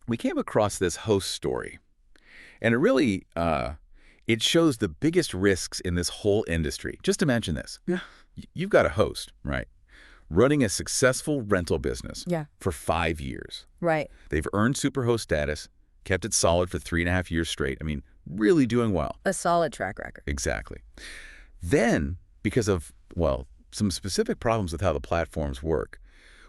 we came across this host story, and it really it shows the biggest risks in this whole industry. Just imagine this. Yeah. You've got a host, right, running a successful rental business Yeah. for 5 years. Right. They've earned Superhost status, kept it solid for 3.5 years straight. I mean, really doing well. A solid track record. Exactly. Then, because of, well, some specific problems with how the platforms work,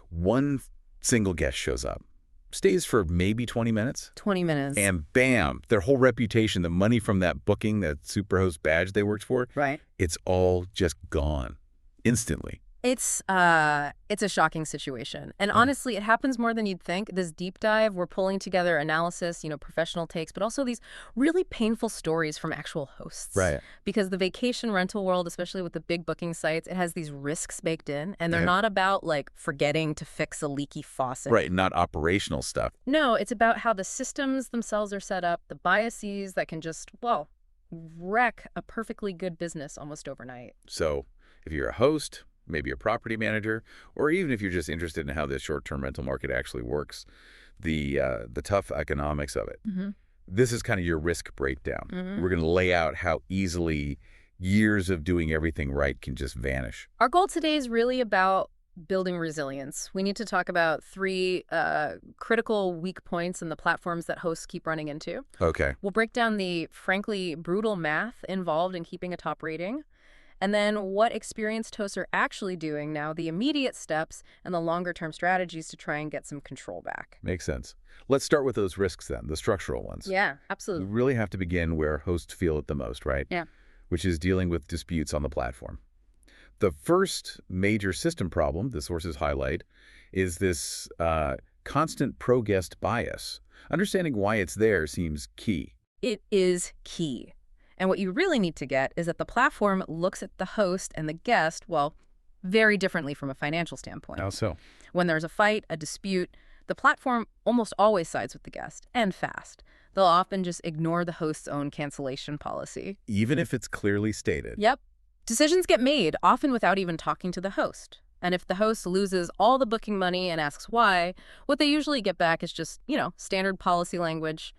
one single guest shows up, stays for maybe 20 minutes, 20 minutes. and bam, their whole reputation, the money from that booking, that Superhost badge they worked for, Right. it's all just gone instantly. It's a shocking situation. And honestly, it happens more than you'd think. This deep dive, we're pulling together analysis, professional takes, but also these really painful stories from actual hosts. Right. Because the vacation rental world, especially with the big booking sites, it has these risks baked in, and they're Yeah. not about like forgetting to fix a leaky faucet. Right, not operational stuff. No, it's about how the systems themselves are set up, the biases that can just, well, wreck a perfectly good business almost overnight. So if you're a host, maybe a property manager, or even if you're just interested in how the short-term rental market actually works, the tough economics of it, this is kind of your risk breakdown. We're going to lay out how easily years of doing everything right can just vanish. Our goal today is really about building resilience. We need to talk about 3 critical weak points in the platforms that hosts keep running into. Okay. We'll break down the, frankly, brutal math involved in keeping a top rating, and then what experienced hosts are actually doing now, the immediate steps, and the longer-term strategies to try and get some control back. Makes sense. Let's start with those risks then, the structural ones. Yeah, We absolutely. really have to begin where hosts feel it the most, right? Yeah. Which is dealing with disputes on the platform. The first major system problem the sources highlight is this constant pro-guest bias. Understanding why it's there seems key. It is key. And what you really need to get is that the platform looks at the host and the guest, well, very differently from a financial standpoint. How so? When there's a fight, a dispute, the platform almost always sides with the guest, and fast. They'll often just ignore the host's own cancellation policy. Even if it's clearly stated. Yep. Decisions get made, often without even talking to the host. And if the host loses all the booking money and asks why, what they usually get back is just, standard policy language.